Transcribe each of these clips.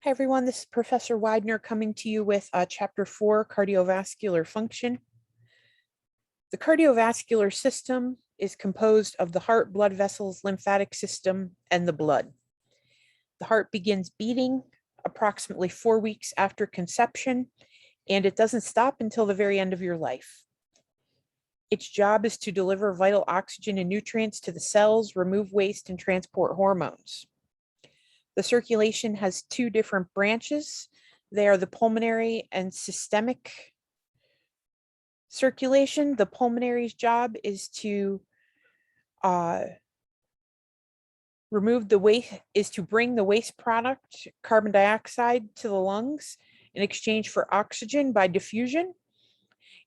Hi, everyone. This is Professor Widener coming to you with Chapter 4, Cardiovascular Function. The cardiovascular system is composed of the heart, blood vessels, lymphatic system, and the blood. The heart begins beating approximately 4 weeks after conception, and it doesn't stop until the very end of your life. Its job is to deliver vital oxygen and nutrients to the cells, remove waste, and transport hormones. The circulation has two different branches. They are the pulmonary and systemic circulation. The pulmonary's job is to remove the waste, is to bring the waste product, carbon dioxide, to the lungs in exchange for oxygen by diffusion.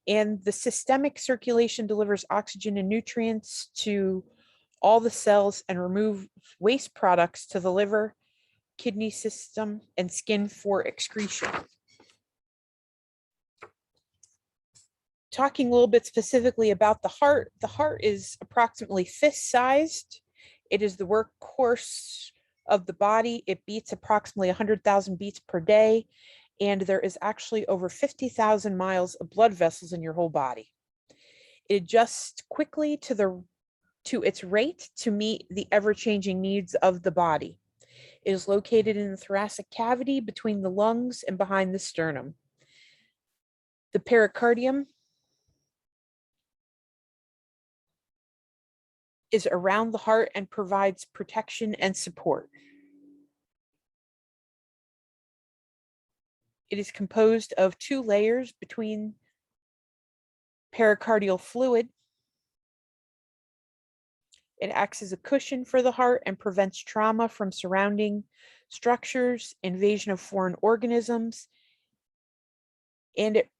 And the systemic circulation delivers oxygen and nutrients to all the cells and remove waste products to the liver, kidney system, and skin for excretion. Talking a little bit specifically about the heart is approximately fist-sized. It is the workhorse of the body. It beats approximately 100,000 beats per day, and there is actually over 50,000 miles of blood vessels in your whole body. It adjusts quickly to its rate to meet the ever-changing needs of the body. It is located in the thoracic cavity between the lungs and behind the sternum. The pericardium is around the heart and provides protection and support. It is composed of two layers between pericardial fluid. It acts as a cushion for the heart and prevents trauma from surrounding structures, invasion of foreign organisms, and it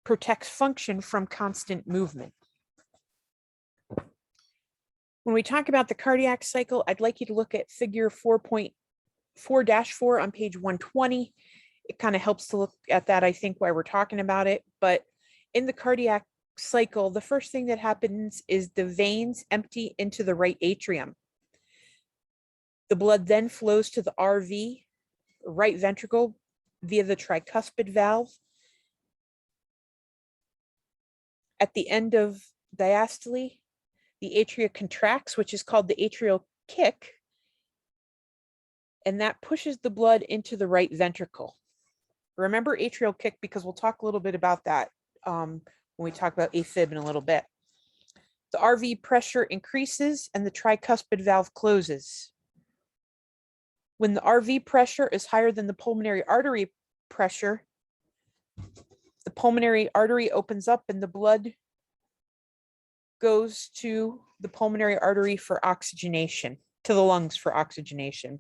protects function from constant movement. When we talk about the cardiac cycle, I'd like you to look at figure 4.4-4 on page 120. It kind of helps to look at that, I think, why we're talking about it. But in the cardiac cycle, the first thing that happens is the veins empty into the right atrium. The blood then flows to the RV, right ventricle, via the tricuspid valve. At the end of diastole, the atria contracts, which is called the atrial kick, and that pushes the blood into the right ventricle. Remember atrial kick because we'll talk a little bit about that when we talk about AFib in a little bit. The RV pressure increases and the tricuspid valve closes. When the RV pressure is higher than the pulmonary artery pressure, the pulmonary artery opens up and the blood goes to the pulmonary artery for oxygenation, to the lungs for oxygenation.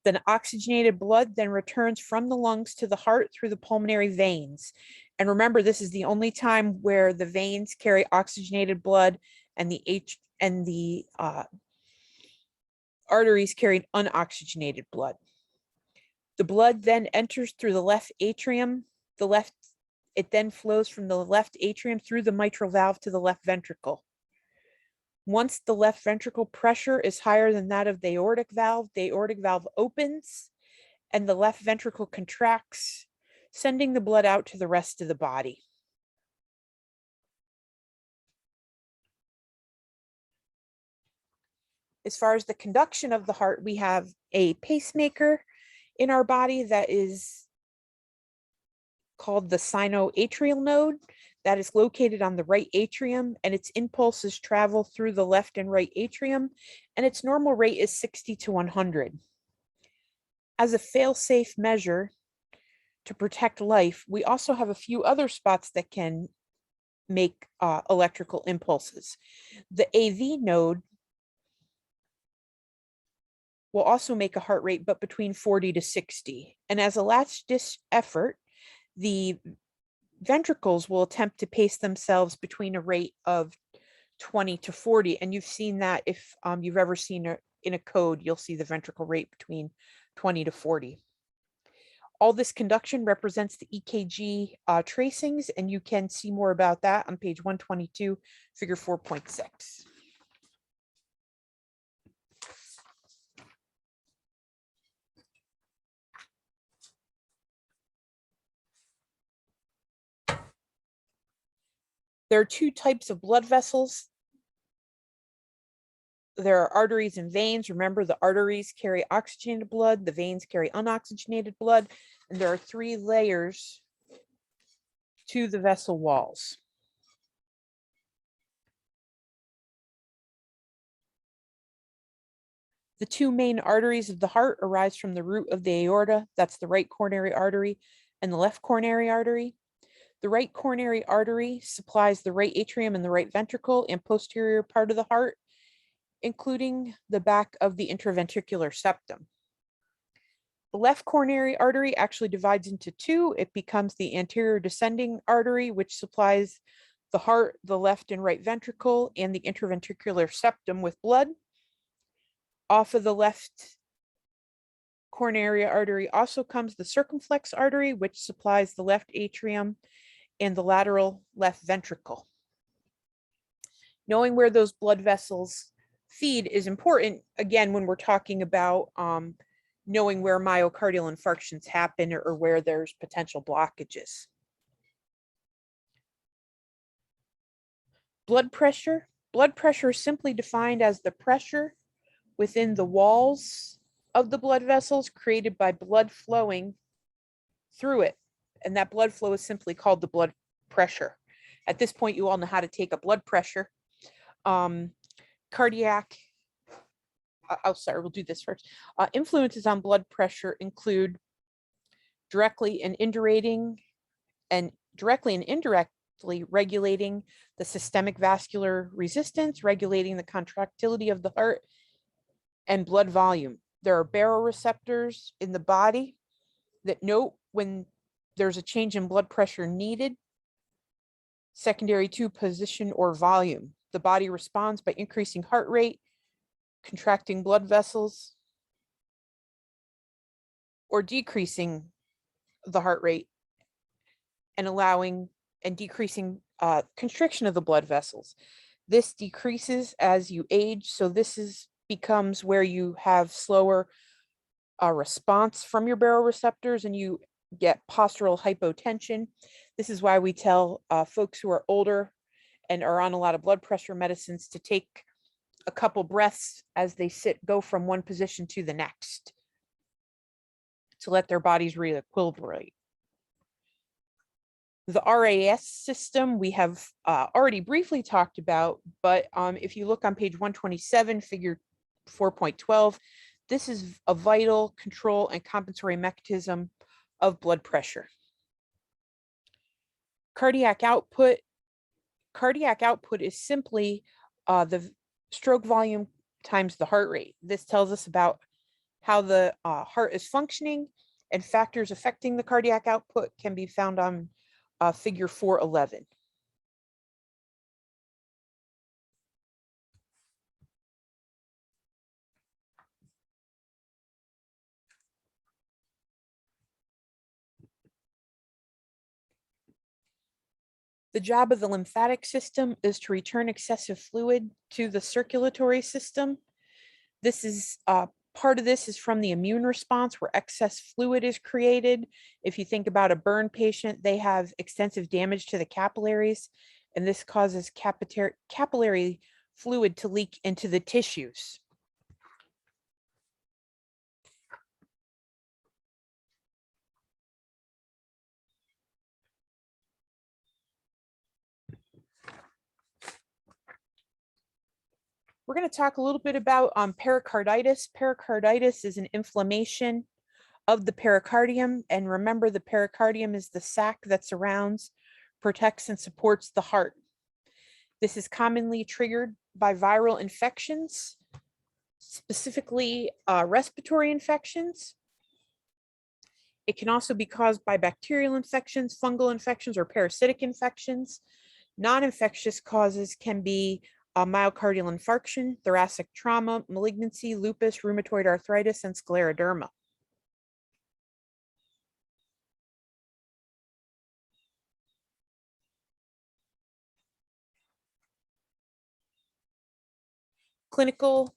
Then oxygenated blood then returns from the lungs to the heart through the pulmonary veins. And remember, this is the only time where the veins carry oxygenated blood and the arteries carry unoxygenated blood. The blood then enters through the left atrium. It then flows from the left atrium through the mitral valve to the left ventricle. Once the left ventricle pressure is higher than that of the aortic valve opens and the left ventricle contracts, sending the blood out to the rest of the body. As far as the conduction of the heart, we have a pacemaker in our body that is called the sinoatrial node that is located on the right atrium, and its impulses travel through the left and right atrium, and its normal rate is 60 to 100. As a fail-safe measure to protect life, we also have a few other spots that can make electrical impulses. The AV node will also make a heart rate, but between 40 to 60. And as a last-ditch effort, the ventricles will attempt to pace themselves between a rate of 20 to 40. And you've seen that if you've ever seen in a code, you'll see the ventricle rate between 20 to 40. All this conduction represents the EKG tracings, and you can see more about that on page 122, figure 4.6. There are two types of blood vessels. There are arteries and veins. Remember, the arteries carry oxygenated blood, the veins carry unoxygenated blood, and there are three layers to the vessel walls. The two main arteries of the heart arise from the root of the aorta, that's the right coronary artery, and the left coronary artery. The right coronary artery supplies the right atrium and the right ventricle and posterior part of the heart, including the back of the interventricular septum. The left coronary artery actually divides into two. It becomes the anterior descending artery, which supplies the heart, the left and right ventricle, and the interventricular septum with blood. Off of the left coronary artery also comes the circumflex artery, which supplies the left atrium and the lateral left ventricle. Knowing where those blood vessels feed is important, again, when we're talking about knowing where myocardial infarctions happen or where there's potential blockages. Blood pressure. Blood pressure is simply defined as the pressure within the walls of the blood vessels created by blood flowing through it. And that blood flow is simply called the blood pressure. At this point, you all know how to take a blood pressure. Cardiac, we'll do this first. Influences on blood pressure include directly and indirectly regulating the systemic vascular resistance, regulating the contractility of the heart, and blood volume. There are baroreceptors in the body that note when there's a change in blood pressure needed, secondary to position or volume. The body responds by increasing heart rate, contracting blood vessels, or decreasing the heart rate and allowing and decreasing constriction of the blood vessels. This decreases as you age, so this becomes where you have slower response from your baroreceptors and you get postural hypotension. This is why we tell folks who are older and are on a lot of blood pressure medicines to take a couple breaths as they go from one position to the next to let their bodies re-equilibrate. The RAS system we have already briefly talked about, but if you look on page 127, figure 4.12, this is a vital control and compensatory mechanism of blood pressure. Cardiac output is simply the stroke volume times the heart rate. This tells us about how the heart is functioning, and factors affecting the cardiac output can be found on figure 411. The job of the lymphatic system is to return excessive fluid to the circulatory system. This is part of this is from the immune response where excess fluid is created. If you think about a burn patient, they have extensive damage to the capillaries, and this causes capillary fluid to leak into the tissues. We're going to talk a little bit about pericarditis. Pericarditis is an inflammation of the pericardium. And remember, the pericardium is the sac that surrounds, protects, and supports the heart. This is commonly triggered by viral infections, specifically respiratory infections. It can also be caused by bacterial infections, fungal infections, or parasitic infections. Non-infectious causes can be myocardial infarction, thoracic trauma, malignancy, lupus, rheumatoid arthritis, and scleroderma. Clinical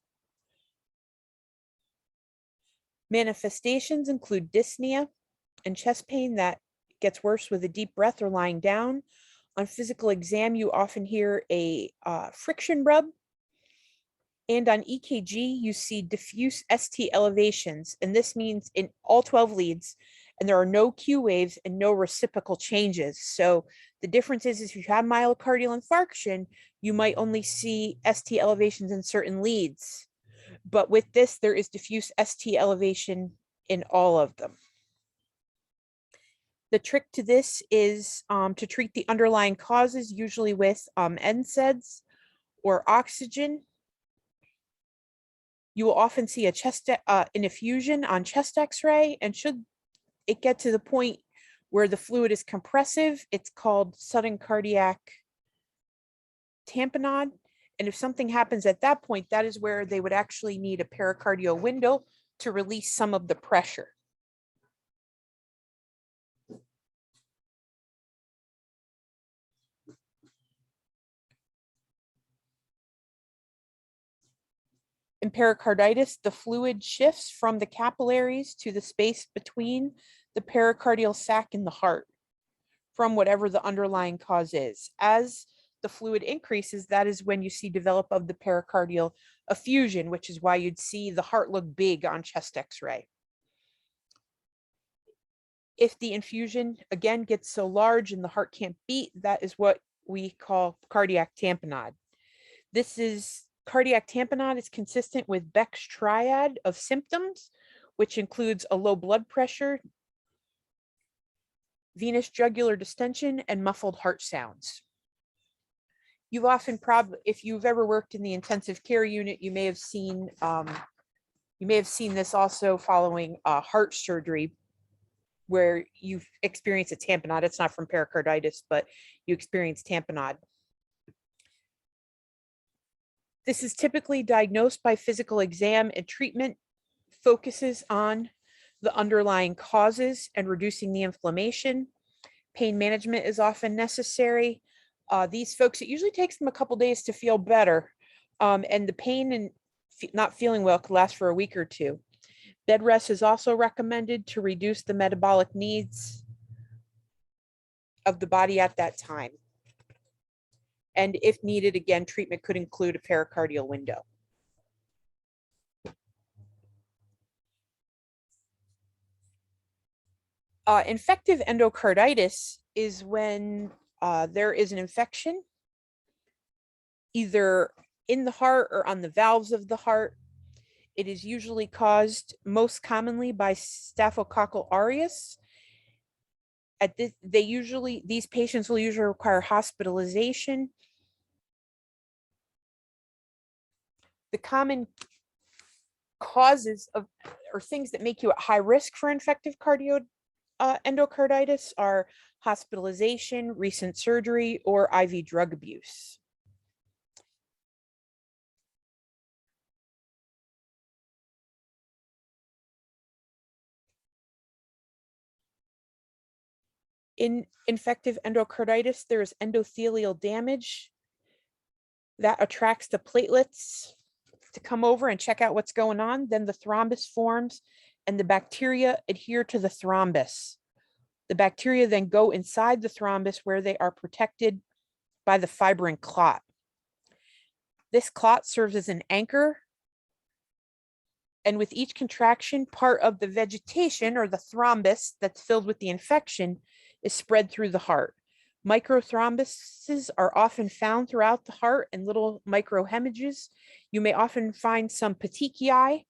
manifestations include dyspnea and chest pain that gets worse with a deep breath or lying down, On physical exam, you often hear a friction rub. And on EKG, you see diffuse ST elevations. And this means in all 12 leads, and there are no Q waves and no reciprocal changes. So the difference is if you have myocardial infarction, you might only see ST elevations in certain leads. But with this, there is diffuse ST elevation in all of them. The trick to this is to treat the underlying causes, usually with NSAIDs or oxygen. You will often see an effusion on chest x-ray, and should it get to the point where the fluid is compressive, it's called sudden cardiac tamponade. And if something happens at that point, that is where they would actually need a pericardial window to release some of the pressure. In pericarditis, the fluid shifts from the capillaries to the space between the pericardial sac and the heart from whatever the underlying cause is. As the fluid increases, that is when you see develop of the pericardial effusion, which is why you'd see the heart look big on chest x-ray. If the infusion again gets so large and the heart can't beat, that is what we call cardiac tamponade. Cardiac tamponade is consistent with Beck's triad of symptoms, which includes a low blood pressure, venous jugular distension, and muffled heart sounds. You've often if you've ever worked in the intensive care unit, you may have seen this also following heart surgery, where you've experienced a tamponade. It's not from pericarditis, but you experience tamponade. This is typically diagnosed by physical exam, and treatment focuses on the underlying causes and reducing the inflammation. Pain management is often necessary. These folks, it usually takes them a couple days to feel better. And the pain and not feeling well could last for a week or two. Bed rest is also recommended to reduce the metabolic needs of the body at that time. And if needed, again, treatment could include a pericardial window. Infective endocarditis is when there is an infection either in the heart or on the valves of the heart. It is usually caused most commonly by Staphylococcal aureus. These patients will usually require hospitalization. The common causes of or things that make you at high risk for infective endocarditis are hospitalization, recent surgery, or IV drug abuse. In infective endocarditis, there is endothelial damage that attracts the platelets to come over and check out what's going on. Then the thrombus forms and the bacteria adhere to the thrombus. The bacteria then go inside the thrombus where they are protected by the fibrin clot. This clot serves as an anchor, and with each contraction, part of the vegetation or the thrombus that's filled with the infection is spread through the heart. Microthrombuses are often found throughout the heart and little microhemorrhages. You may often find some petechiae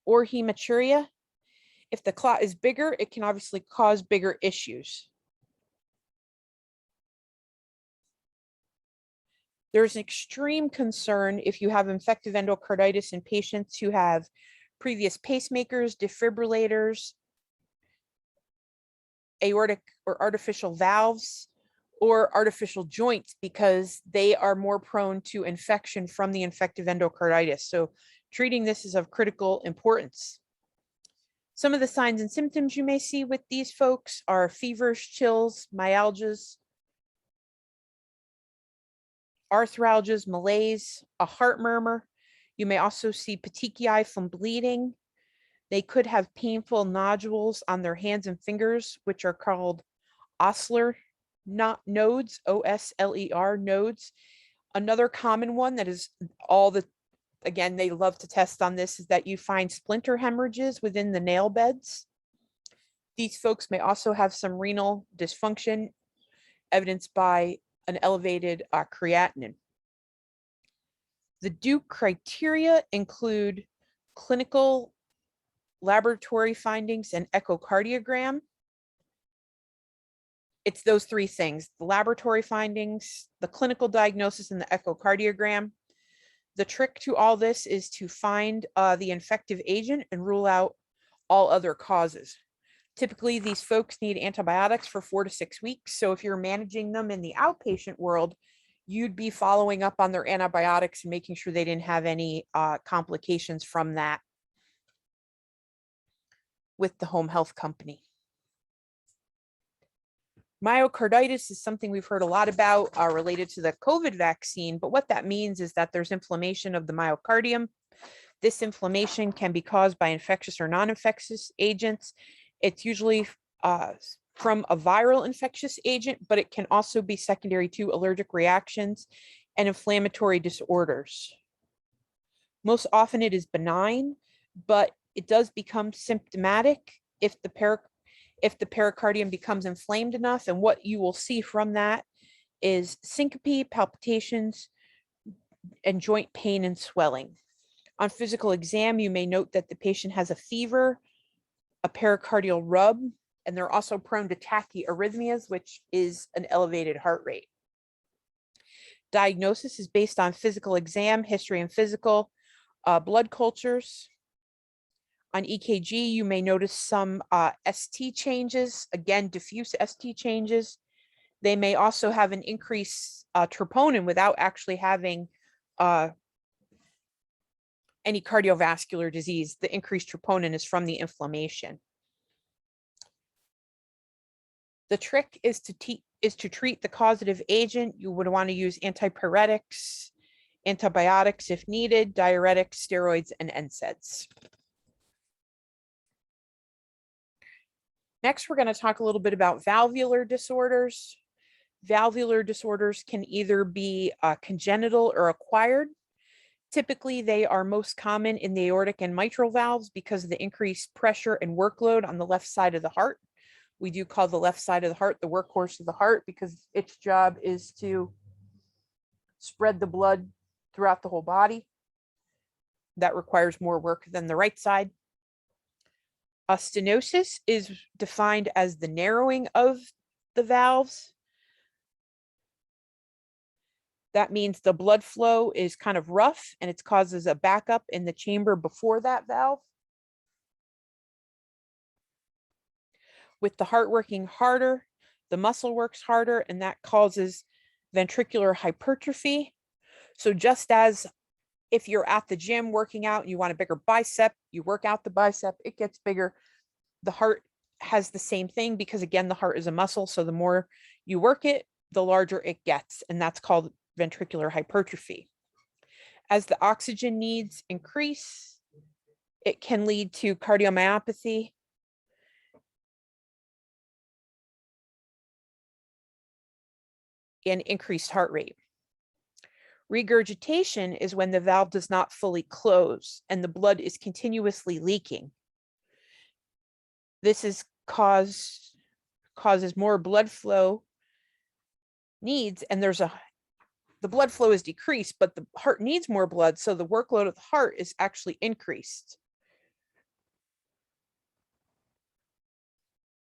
or hematuria. If the clot is bigger, it can obviously cause bigger issues. There's an extreme concern if you have infective endocarditis in patients who have previous pacemakers, defibrillators, aortic or artificial valves, or artificial joints, because they are more prone to infection from the infective endocarditis. So treating this is of critical importance. Some of the signs and symptoms you may see with these folks are fevers, chills, myalgias, arthralgias, malaise, a heart murmur. You may also see petechiae from bleeding. They could have painful nodules on their hands and fingers, which are called osseous not nodes, OSLER nodes. Another common one that is all the, again, they love to test on this, is that you find splinter hemorrhages within the nail beds. These folks may also have some renal dysfunction evidenced by an elevated creatinine. The Duke criteria include clinical laboratory findings and echocardiogram. It's those three things: the laboratory findings, the clinical diagnosis, and the echocardiogram. The trick to all this is to find the infective agent and rule out all other causes. Typically, these folks need antibiotics for 4 to 6 weeks. So if you're managing them in the outpatient world, you'd be following up on their antibiotics and making sure they didn't have any complications from that with the home health company. Myocarditis is something we've heard a lot about related to the COVID vaccine, but what that means is that there's inflammation of the myocardium. This inflammation can be caused by infectious or non-infectious agents. It's usually from a viral infectious agent, but it can also be secondary to allergic reactions and inflammatory disorders. Most often it is benign, but it does become symptomatic if the pericardium becomes inflamed enough. And what you will see from that is syncope, palpitations, and joint pain and swelling. On physical exam, you may note that the patient has a fever, a pericardial rub, and they're also prone to tachyarrhythmias, which is an elevated heart rate. Diagnosis is based on physical exam, history and physical, blood cultures. On EKG, you may notice some ST changes, again, diffuse ST changes. They may also have an increased troponin without actually having any cardiovascular disease. The increased troponin is from the inflammation. The trick is to treat the causative agent. You would want to use antipyretics, antibiotics if needed, diuretics, steroids, and NSAIDs. Next, we're going to talk a little bit about valvular disorders. Valvular disorders can either be congenital or acquired. Typically, they are most common in the aortic and mitral valves because of the increased pressure and workload on the left side of the heart. We do call the left side of the heart the workhorse of the heart because its job is to spread the blood throughout the whole body. That requires more work than the right side. Stenosis is defined as the narrowing of the valves. That means the blood flow is kind of rough and it causes a backup in the chamber before that valve. With the heart working harder, the muscle works harder, and that causes ventricular hypertrophy. So just as if you're at the gym working out and you want a bigger bicep, you work out the bicep, it gets bigger. The heart has the same thing because, again, the heart is a muscle. So the more you work it, the larger it gets, and that's called ventricular hypertrophy. As the oxygen needs increase, it can lead to cardiomyopathy, and increased heart rate. Regurgitation is when the valve does not fully close and the blood is continuously leaking. This is causes more blood flow needs, and the blood flow is decreased, but the heart needs more blood, so the workload of the heart is actually increased.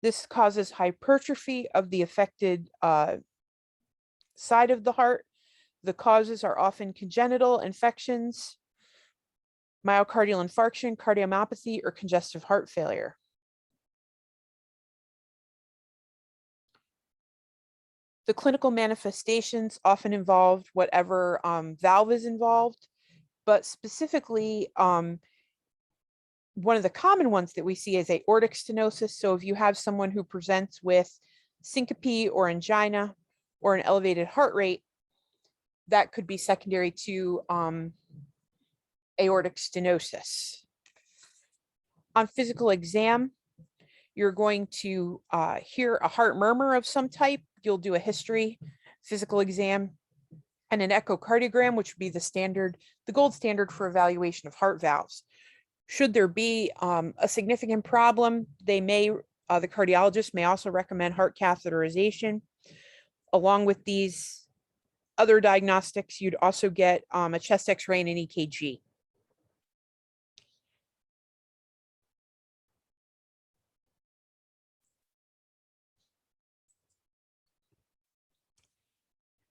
This causes hypertrophy of the affected side of the heart. The causes are often congenital infections, myocardial infarction, cardiomyopathy, or congestive heart failure. The clinical manifestations often involve whatever valve is involved, but specifically, one of the common ones that we see is aortic stenosis. So if you have someone who presents with syncope or angina or an elevated heart rate, that could be secondary to aortic stenosis. On physical exam, you're going to hear a heart murmur of some type, you'll do a history, physical exam, and an echocardiogram, which would be the gold standard for evaluation of heart valves. Should there be a significant problem, the cardiologist may also recommend heart catheterization. Along with these other diagnostics, you'd also get a chest X-ray and an EKG.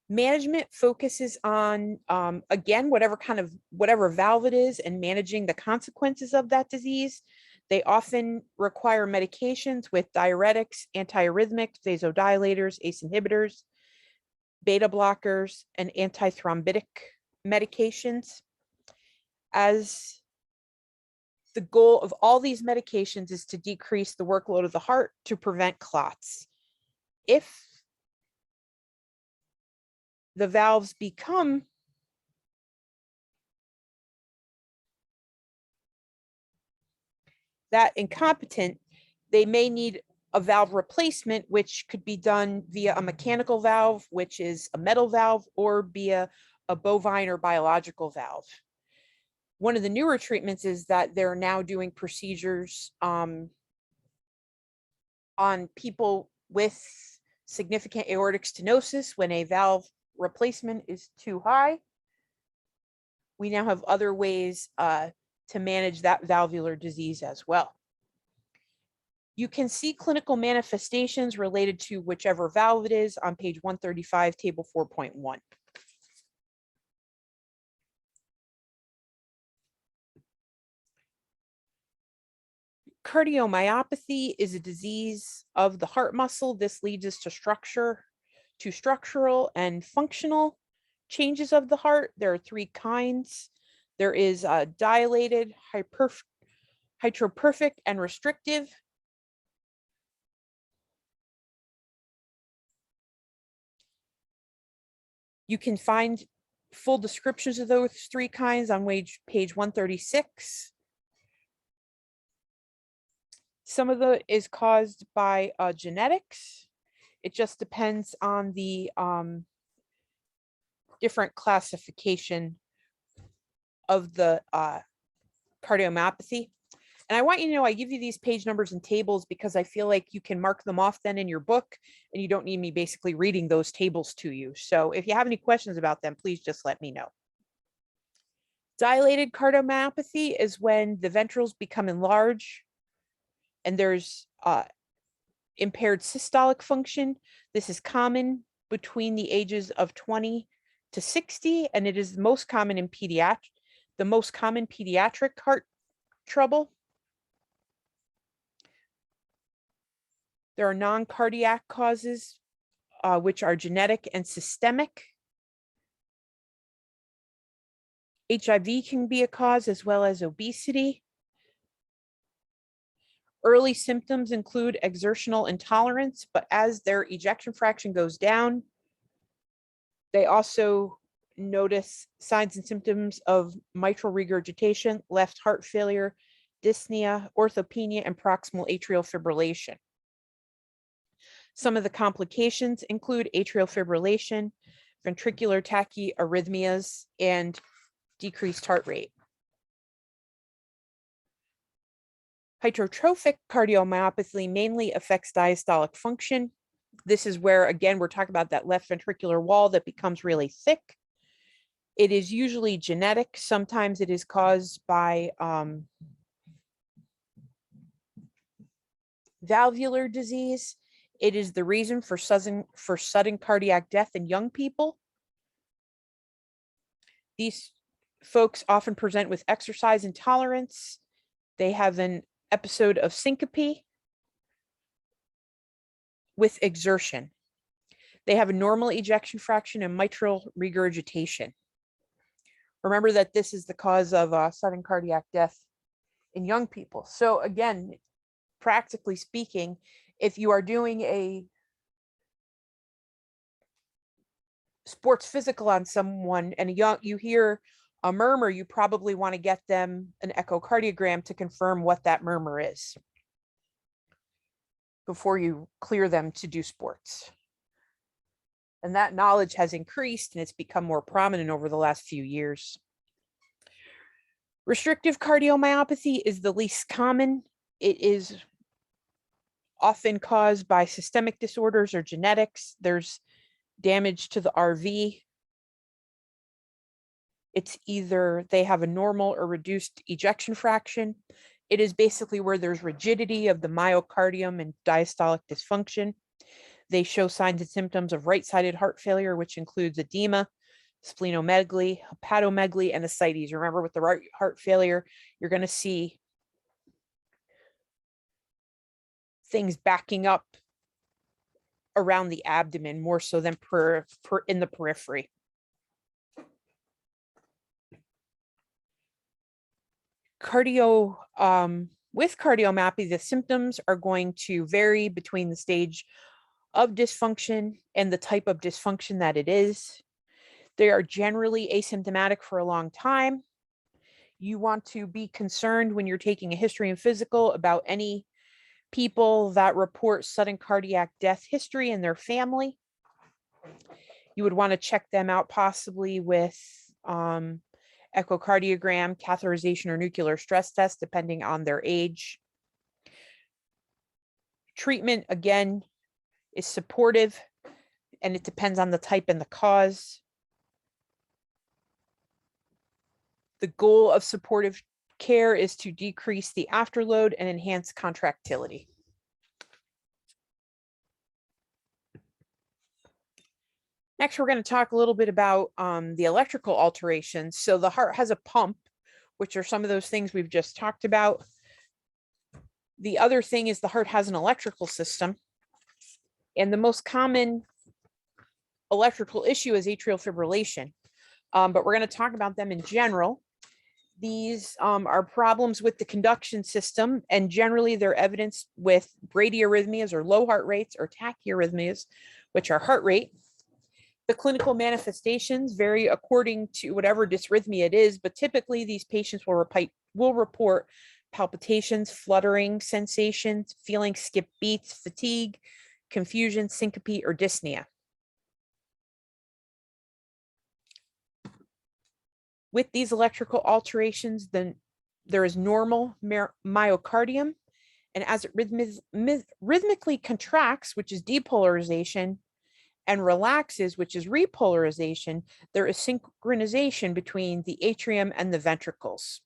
Management focuses on, again, whatever valve it is and managing the consequences of that disease. They often require medications with diuretics, antiarrhythmics, vasodilators, ACE inhibitors, beta blockers, and antithrombotic medications. As the goal of all these medications is to decrease the workload of the heart to prevent clots. If the valves become that incompetent, they may need a valve replacement, which could be done via a mechanical valve, which is a metal valve, or via a bovine or biological valve. One of the newer treatments is that they're now doing procedures on people with significant aortic stenosis when a valve replacement is too high. We now have other ways to manage that valvular disease as well. You can see clinical manifestations related to whichever valve it is on page 135, table 4.1. Cardiomyopathy is a disease of the heart muscle. This leads us to structural and functional changes of the heart. There are three kinds. There is dilated, hypertrophic, and restrictive. You can find full descriptions of those three kinds on page 136. Some of it is caused by genetics. It just depends on the different classification of the cardiomyopathy. And I want you to know, I give you these page numbers and tables because I feel like you can mark them off then in your book, and you don't need me basically reading those tables to you. So if you have any questions about them, please just let me know. Dilated cardiomyopathy is when the ventricles become enlarged and there's impaired systolic function. This is common between the ages of 20 to 60, and it is most common in the most common pediatric heart trouble. There are non-cardiac causes, which are genetic and systemic. HIV can be a cause, as well as obesity. Early symptoms include exertional intolerance, but as their ejection fraction goes down, they also notice signs and symptoms of mitral regurgitation, left heart failure, dyspnea, orthopnea, and proximal atrial fibrillation. Some of the complications include atrial fibrillation, ventricular tachyarrhythmias, and decreased heart rate. Hypertrophic cardiomyopathy mainly affects diastolic function. This is where, again, we're talking about that left ventricular wall that becomes really thick. It is usually genetic. Sometimes it is caused by valvular disease. It is the reason for sudden cardiac death in young people. These folks often present with exercise intolerance. They have an episode of syncope with exertion. They have a normal ejection fraction and mitral regurgitation. Remember that this is the cause of sudden cardiac death in young people. So again, practically speaking, if you are doing a sports physical on someone and you hear a murmur, you probably want to get them an echocardiogram to confirm what that murmur is before you clear them to do sports. And that knowledge has increased and it's become more prominent over the last few years. Restrictive cardiomyopathy is the least common. It is often caused by systemic disorders or genetics. There's damage to the RV. It's either they have a normal or reduced ejection fraction. It is basically where there's rigidity of the myocardium and diastolic dysfunction. They show signs and symptoms of right-sided heart failure, which includes edema, splenomegaly, hepatomegaly, and ascites. Remember, with the right heart failure, you're going to see things backing up around the abdomen more so than in the periphery. With cardiomyopathy, the symptoms are going to vary between the stage of dysfunction and the type of dysfunction that it is. They are generally asymptomatic for a long time. You want to be concerned when you're taking a history and physical about any people that report sudden cardiac death history in their family. You would want to check them out possibly with echocardiogram, catheterization, or nuclear stress test, depending on their age. Treatment, again, is supportive, and it depends on the type and the cause. The goal of supportive care is to decrease the afterload and enhance contractility. Next, we're going to talk a little bit about the electrical alterations. So the heart has a pump, which are some of those things we've just talked about. The other thing is the heart has an electrical system. And the most common electrical issue is atrial fibrillation. But we're going to talk about them in general. These are problems with the conduction system, and generally they're evidenced with bradyarrhythmias or low heart rates, or tachyarrhythmias, which are heart rate. The clinical manifestations vary according to whatever dysrhythmia it is, but typically these patients will report palpitations, fluttering sensations, feeling skip beats, fatigue, confusion, syncope, or dyspnea. With these electrical alterations, then there is normal myocardium, and as it rhythmically contracts, which is depolarization, and relaxes, which is repolarization, there is synchronization between the atrium and the ventricles.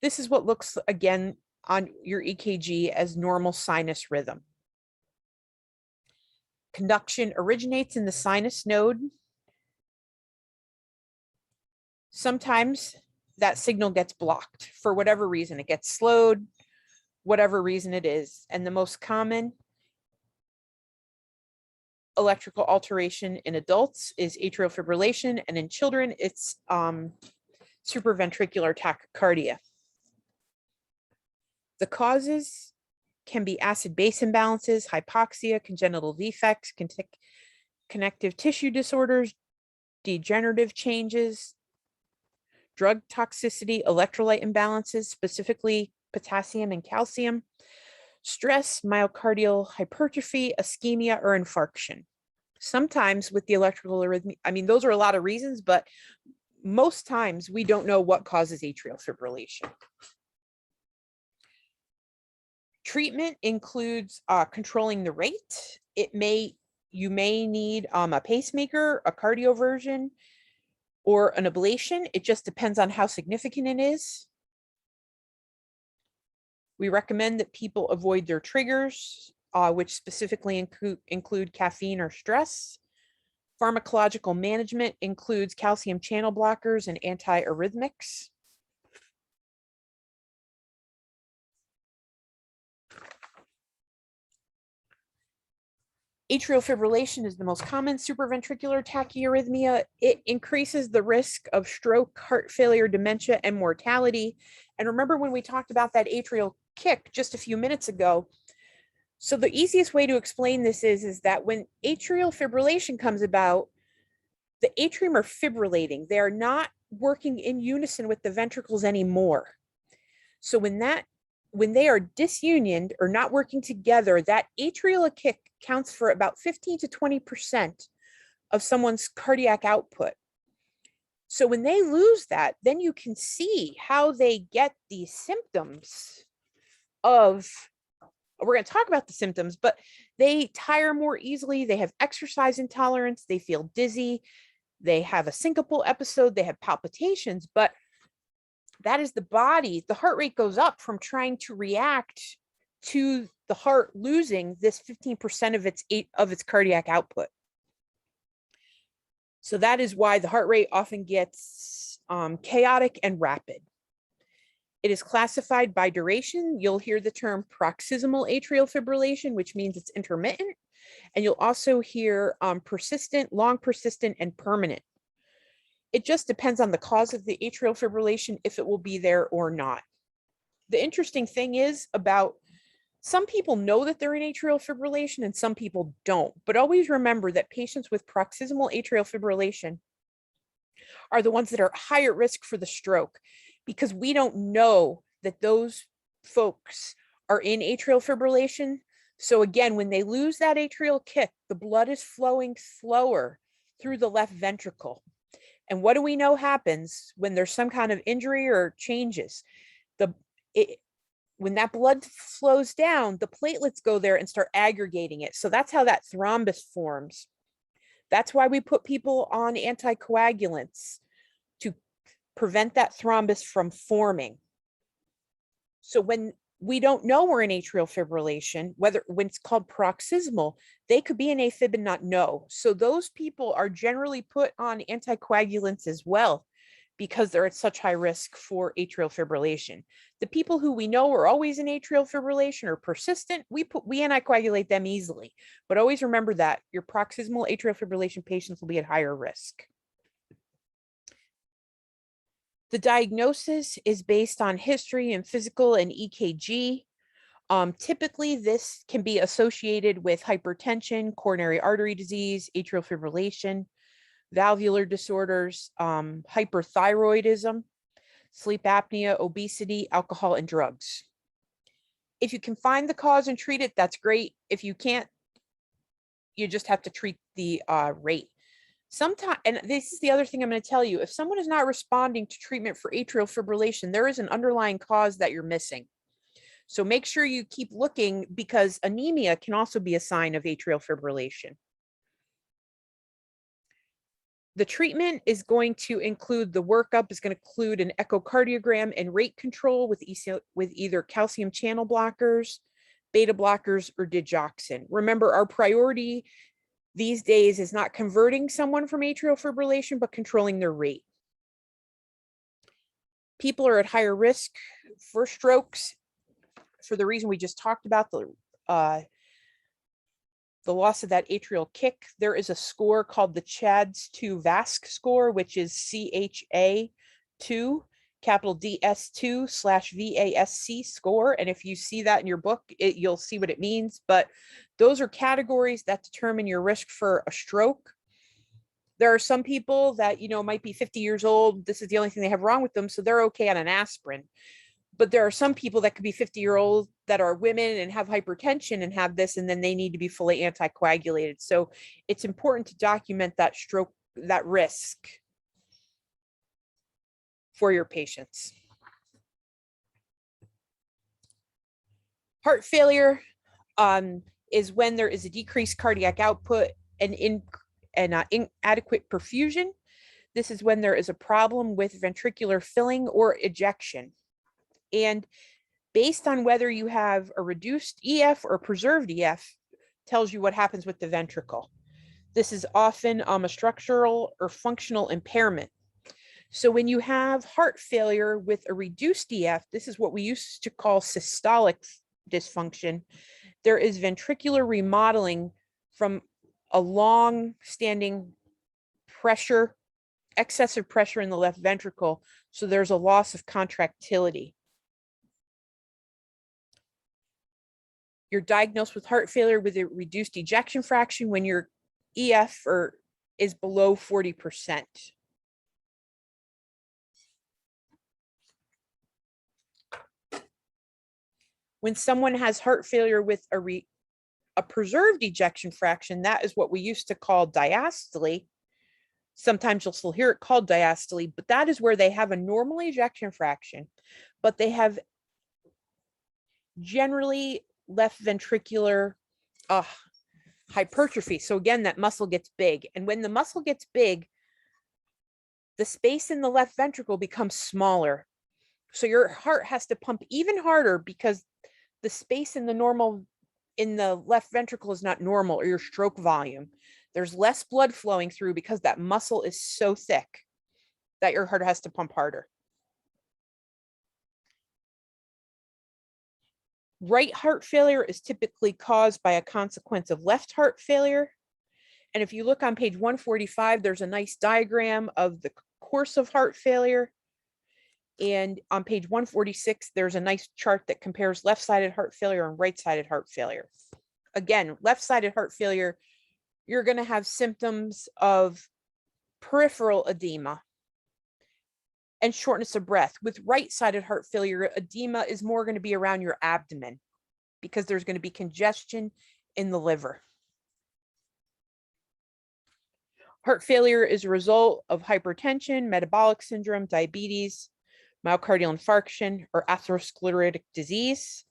This is what looks, again, on your EKG as normal sinus rhythm. Conduction originates in the sinus node. Sometimes that signal gets blocked for whatever reason. It gets slowed, whatever reason it is. And the most common electrical alteration in adults is atrial fibrillation, and in children, it's supraventricular tachycardia. The causes can be acid-base imbalances, hypoxia, congenital defects, connective tissue disorders, degenerative changes, drug toxicity, electrolyte imbalances, specifically potassium and calcium, stress, myocardial hypertrophy, ischemia, or infarction. Sometimes with the electrical arrhythmia, I mean, those are a lot of reasons, but most times we don't know what causes atrial fibrillation. Treatment includes controlling the rate. You may need a pacemaker, a cardioversion, or an ablation. It just depends on how significant it is. We recommend that people avoid their triggers, which specifically include caffeine or stress. Pharmacological management includes calcium channel blockers and antiarrhythmics. Atrial fibrillation is the most common supraventricular tachyarrhythmia. It increases the risk of stroke, heart failure, dementia, and mortality. And remember when we talked about that atrial kick just a few minutes ago? So the easiest way to explain this is that when atrial fibrillation comes about, the atrium are fibrillating. They are not working in unison with the ventricles anymore. So when they are disunioned or not working together, that atrial kick counts for about 15 to 20% of someone's cardiac output. So when they lose that, then you can see how they get these symptoms of, we're going to talk about the symptoms, but they tire more easily. They have exercise intolerance. They feel dizzy. They have a syncopal episode. They have palpitations, but that is the body. The heart rate goes up from trying to react to the heart losing this 15% of its cardiac output. So that is why the heart rate often gets chaotic and rapid. It is classified by duration. You'll hear the term paroxysmal atrial fibrillation, which means it's intermittent. And you'll also hear persistent, long persistent, and permanent. It just depends on the cause of the atrial fibrillation, if it will be there or not. The interesting thing is about some people know that they're in atrial fibrillation and some people don't, but always remember that patients with paroxysmal atrial fibrillation are the ones that are higher risk for the stroke, because we don't know that those folks are in atrial fibrillation. So again, when they lose that atrial kick, the blood is flowing slower through the left ventricle. And what do we know happens when there's some kind of injury or changes? When that blood slows down, the platelets go there and start aggregating it. So that's how that thrombus forms. That's why we put people on anticoagulants, to prevent that thrombus from forming. So when we don't know we're in atrial fibrillation, when it's called paroxysmal, they could be in AFib and not know. So those people are generally put on anticoagulants as well, because they're at such high risk for atrial fibrillation. The people who we know are always in atrial fibrillation or persistent, we anticoagulate them easily. But always remember that your paroxysmal atrial fibrillation patients will be at higher risk. The diagnosis is based on history and physical and EKG. Typically, this can be associated with hypertension, coronary artery disease, atrial fibrillation, valvular disorders, hyperthyroidism, sleep apnea, obesity, alcohol, and drugs. If you can find the cause and treat it, that's great. If you can't, you just have to treat the rate. Sometimes, and this is the other thing I'm going to tell you, if someone is not responding to treatment for atrial fibrillation, there is an underlying cause that you're missing. So make sure you keep looking, because anemia can also be a sign of atrial fibrillation. The treatment is going to include, the workup is going to include an echocardiogram and rate control with either calcium channel blockers, beta blockers, or digoxin. Remember, our priority these days is not converting someone from atrial fibrillation, but controlling their rate. People are at higher risk for strokes for the reason we just talked about, the loss of that atrial kick. There is a score called the CHADS2 VASC score, which is CHA2, capital DS2/VASC score. And if you see that in your book, you'll see what it means. But those are categories that determine your risk for a stroke. There are some people that, might be 50 years old. This is the only thing they have wrong with them, so they're okay on an aspirin. But there are some people that could be 50-year-olds that are women and have hypertension and have this, and then they need to be fully anticoagulated. So it's important to document that stroke, that risk for your patients. Heart failure is when there is a decreased cardiac output and inadequate perfusion. This is when there is a problem with ventricular filling or ejection. And based on whether you have a reduced EF or preserved EF, tells you what happens with the ventricle. This is often a structural or functional impairment. So when you have heart failure with a reduced EF, this is what we used to call systolic dysfunction. There is ventricular remodeling from a long-standing pressure, excessive pressure in the left ventricle. So there's a loss of contractility. You're diagnosed with heart failure with a reduced ejection fraction when your EF is below 40%. When someone has heart failure with a preserved ejection fraction, that is what we used to call diastole. Sometimes you'll still hear it called diastole, but that is where they have a normal ejection fraction, but they have generally left ventricular hypertrophy. So again, that muscle gets big. And when the muscle gets big, the space in the left ventricle becomes smaller. So your heart has to pump even harder because the space in the left ventricle is not normal, or your stroke volume. There's less blood flowing through because that muscle is so thick that your heart has to pump harder. Right heart failure is typically caused by a consequence of left heart failure. And if you look on page 145, there's a nice diagram of the course of heart failure. And on page 146, there's a nice chart that compares left-sided heart failure and right-sided heart failure. Again, left-sided heart failure, you're going to have symptoms of peripheral edema and shortness of breath. With right-sided heart failure, edema is more going to be around your abdomen because there's going to be congestion in the liver. Heart failure is a result of hypertension, metabolic syndrome, diabetes, myocardial infarction, or atherosclerotic disease.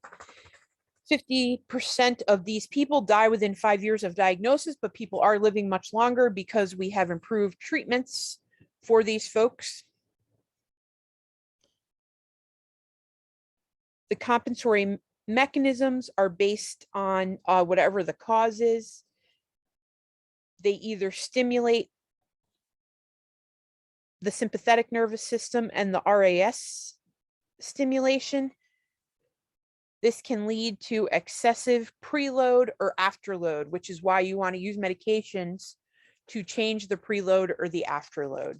50% of these people die within 5 years of diagnosis, but people are living much longer because we have improved treatments for these folks. The compensatory mechanisms are based on whatever the cause is. They either stimulate the sympathetic nervous system and the RAS stimulation. This can lead to excessive preload or afterload, which is why you want to use medications to change the preload or the afterload.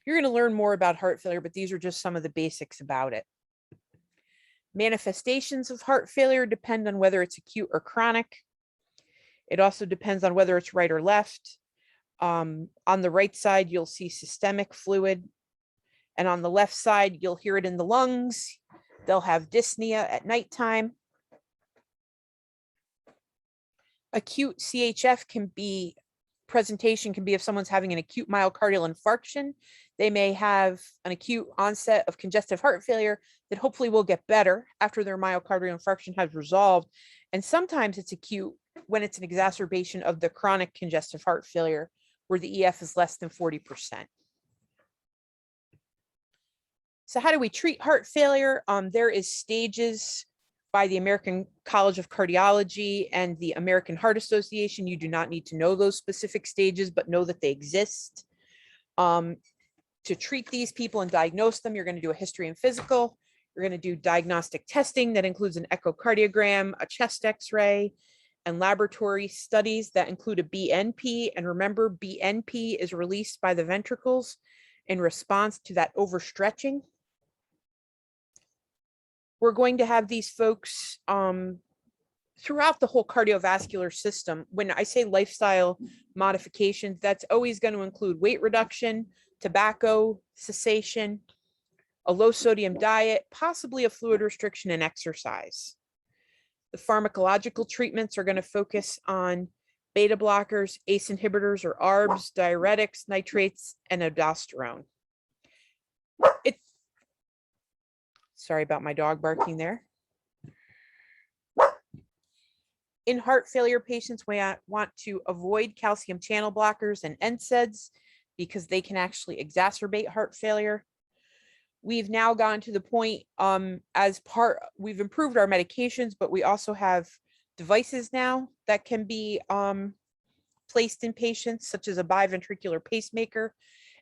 You're going to learn more about heart failure, but these are just some of the basics about it. Manifestations of heart failure depend on whether it's acute or chronic. It also depends on whether it's right or left. On the right side, you'll see systemic fluid. And on the left side, you'll hear it in the lungs. They'll have dyspnea at nighttime. Acute CHF presentation can be if someone's having an acute myocardial infarction. They may have an acute onset of congestive heart failure that hopefully will get better after their myocardial infarction has resolved. And sometimes it's acute when it's an exacerbation of the chronic congestive heart failure where the EF is less than 40%. So how do we treat heart failure? There is stages by the American College of Cardiology and the American Heart Association. You do not need to know those specific stages, but know that they exist. To treat these people and diagnose them, you're going to do a history and physical. You're going to do diagnostic testing that includes an echocardiogram, a chest x-ray, and laboratory studies that include a BNP. And remember, BNP is released by the ventricles in response to that overstretching. We're going to have these folks throughout the whole cardiovascular system. When I say lifestyle modifications, that's always going to include weight reduction, tobacco cessation, a low sodium diet, possibly a fluid restriction, and exercise. The pharmacological treatments are going to focus on beta blockers, ACE inhibitors or ARBs, diuretics, nitrates, and aldosterone. Sorry about my dog barking there. In heart failure patients, we want to avoid calcium channel blockers and NSAIDs because they can actually exacerbate heart failure. We've now gone to the point we've improved our medications, but we also have devices now that can be placed in patients, such as a biventricular pacemaker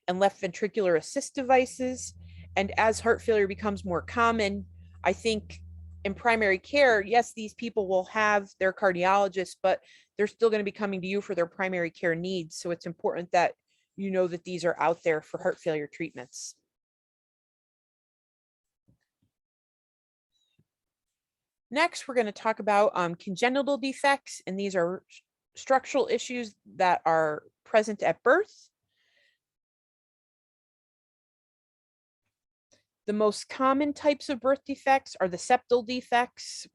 and left ventricular assist devices. And as heart failure becomes more common, I think in primary care, yes, these people will have their cardiologist, but they're still going to be coming to you for their primary care needs. So it's important that you know that these are out there for heart failure treatments. Next, we're going to talk about congenital defects, and these are structural issues that are present at birth. The most common types of birth defects are the septal defects,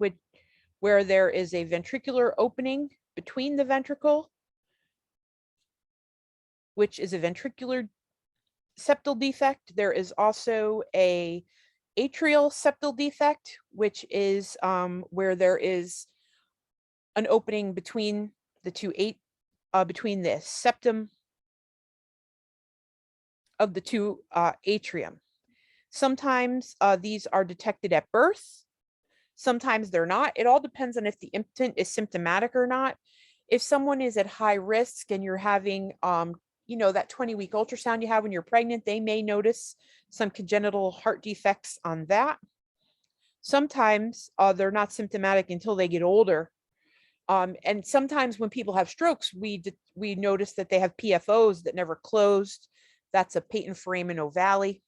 where there is a ventricular opening between the ventricle, which is a ventricular septal defect. There is also a atrial septal defect, which is where there is an opening between the between the septum of the two atrium. Sometimes these are detected at birth. Sometimes they're not. It all depends on if the infant is symptomatic or not. If someone is at high risk and you're having, that 20-week ultrasound you have when you're pregnant, they may notice some congenital heart defects on that. Sometimes they're not symptomatic until they get older. And sometimes when people have strokes, we notice that they have PFOs that never closed. That's a patent foramen ovale.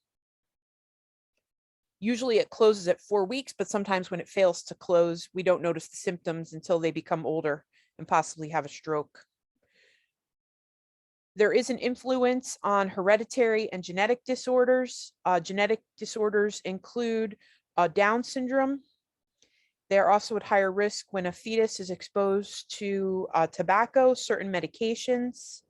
Usually it closes at 4 weeks, but sometimes when it fails to close, we don't notice the symptoms until they become older and possibly have a stroke. There is an influence on hereditary and genetic disorders. Genetic disorders include Down syndrome. They're also at higher risk when a fetus is exposed to tobacco, certain medications.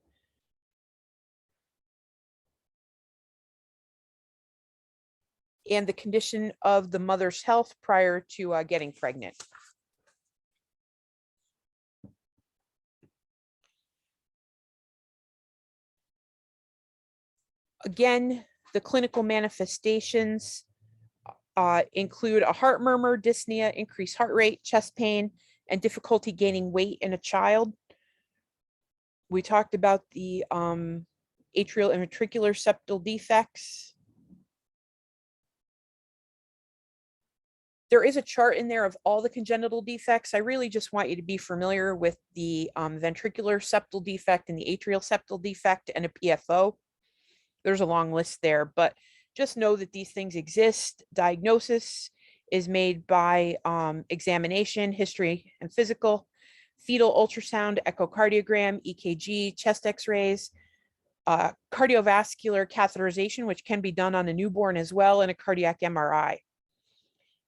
And the condition of the mother's health prior to getting pregnant. Again, the clinical manifestations include a heart murmur, dyspnea, increased heart rate, chest pain, and difficulty gaining weight in a child. We talked about the atrial and ventricular septal defects. There is a chart in there of all the congenital defects. I really just want you to be familiar with the ventricular septal defect and the atrial septal defect and a PFO. There's a long list there, but just know that these things exist. Diagnosis is made by examination, history and physical, fetal ultrasound, echocardiogram, EKG, chest x-rays, cardiovascular catheterization, which can be done on a newborn as well, and a cardiac MRI.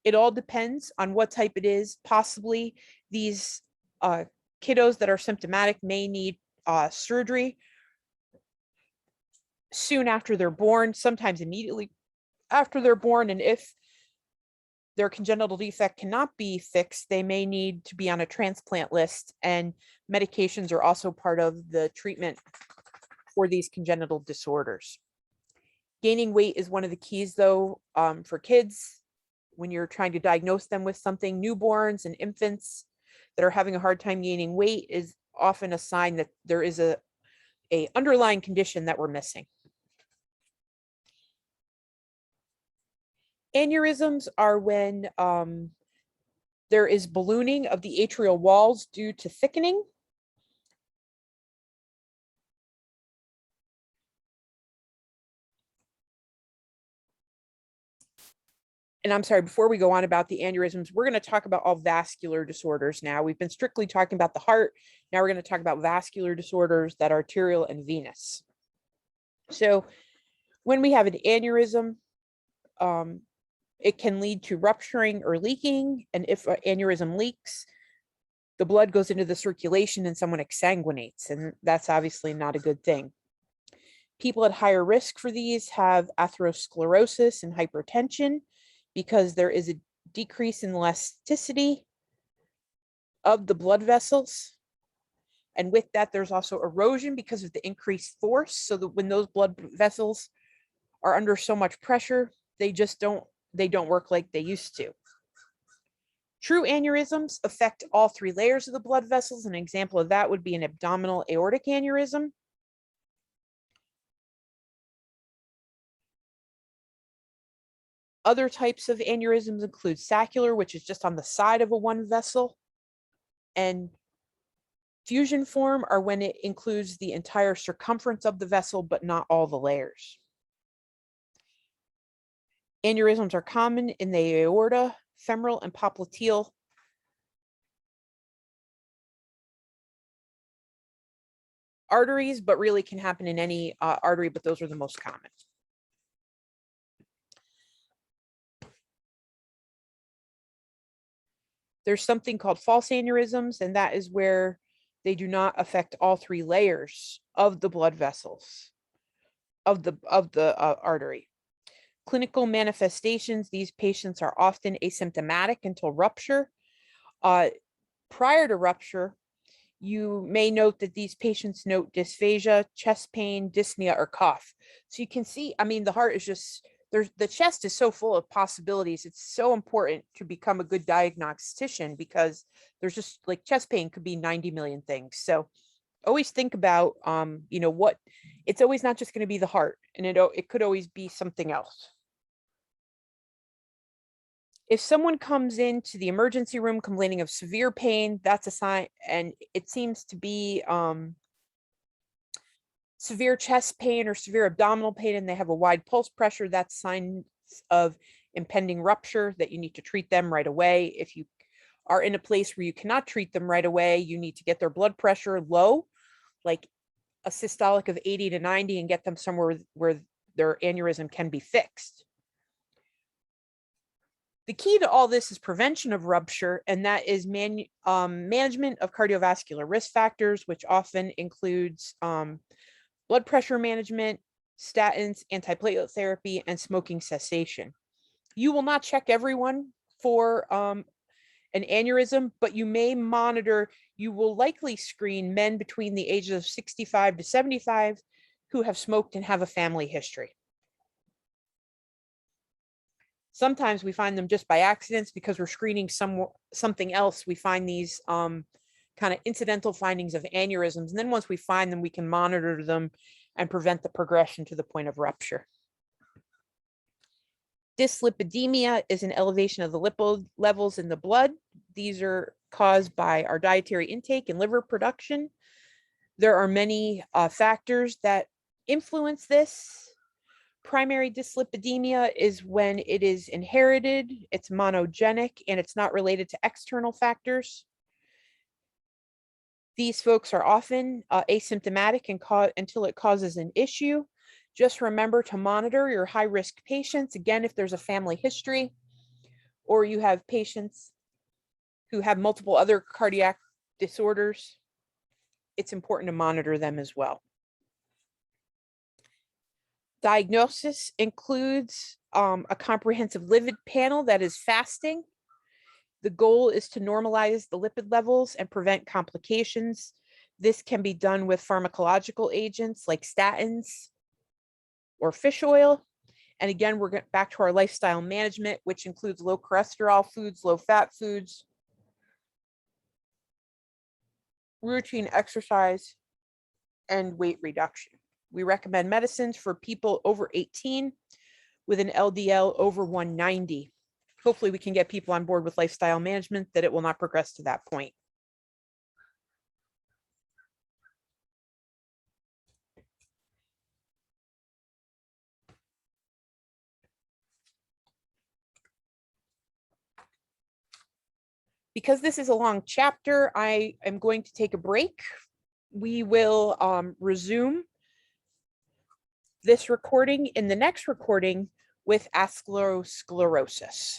It all depends on what type it is. Possibly these kiddos that are symptomatic may need surgery soon after they're born, sometimes immediately after they're born. And if their congenital defect cannot be fixed, they may need to be on a transplant list. And medications are also part of the treatment for these congenital disorders. Gaining weight is one of the keys, though, for kids. When you're trying to diagnose them with something, newborns and infants that are having a hard time gaining weight is often a sign that there is a underlying condition that we're missing. Aneurysms are when there is ballooning of the atrial walls due to thickening. And I'm sorry, before we go on about the aneurysms, we're going to talk about all vascular disorders now. We've been strictly talking about the heart. Now we're going to talk about vascular disorders that are arterial and venous. So when we have an aneurysm, it can lead to rupturing or leaking. And if an aneurysm leaks, the blood goes into the circulation and someone exsanguinates. And that's obviously not a good thing. People at higher risk for these have atherosclerosis and hypertension, because there is a decrease in elasticity of the blood vessels. And with that, there's also erosion because of the increased force. So that when those blood vessels are under so much pressure, they don't work like they used to. True aneurysms affect all 3 layers of the blood vessels. An example of that would be an abdominal aortic aneurysm. Other types of aneurysms include saccular, which is just on the side of one vessel, and fusion form are when it includes the entire circumference of the vessel, but not all the layers. Aneurysms are common in the aorta, femoral, and popliteal. Arteries, but really can happen in any artery, but those are the most common. There's something called false aneurysms, and that is where they do not affect all three layers of the blood vessels of the artery. Clinical manifestations, these patients are often asymptomatic until rupture. Prior to rupture, you may note that these patients note dysphagia, chest pain, dyspnea, or cough. So you can see, I mean, the heart is just, the chest is so full of possibilities. It's so important to become a good diagnostician because there's just like chest pain could be 90 million things. So always think about, you know, what, it's always not just going to be the heart, and it could always be something else. If someone comes into the emergency room complaining of severe pain, that's a sign, and it seems to be severe chest pain or severe abdominal pain, and they have a wide pulse pressure, that's signs of impending rupture that you need to treat them right away. If you are in a place where you cannot treat them right away, you need to get their blood pressure low, like a systolic of 80 to 90, and get them somewhere where their aneurysm can be fixed. The key to all this is prevention of rupture, and that is management of cardiovascular risk factors, which often includes blood pressure management, statins, antiplatelet therapy, and smoking cessation. You will not check everyone for an aneurysm, but you may monitor, you will likely screen men between the ages of 65 to 75 who have smoked and have a family history. Sometimes we find them just by accidents because we're screening something else. We find these kind of incidental findings of aneurysms. And then once we find them, we can monitor them and prevent the progression to the point of rupture. Dyslipidemia is an elevation of the lipid levels in the blood. These are caused by our dietary intake and liver production. There are many factors that influence this. Primary dyslipidemia is when it is inherited, it's monogenic, and it's not related to external factors. These folks are often asymptomatic until it causes an issue. Just remember to monitor your high-risk patients. Again, if there's a family history, or you have patients who have multiple other cardiac disorders, it's important to monitor them as well. Diagnosis includes a comprehensive lipid panel that is fasting. The goal is to normalize the lipid levels and prevent complications. This can be done with pharmacological agents like statins or fish oil. And again, we're back to our lifestyle management, which includes low cholesterol foods, low fat foods, routine exercise, and weight reduction. We recommend medicines for people over 18 with an LDL over 190. Hopefully we can get people on board with lifestyle management that it will not progress to that point. Because this is a long chapter, I am going to take a break. We will resume this recording in the next recording with atherosclerosis.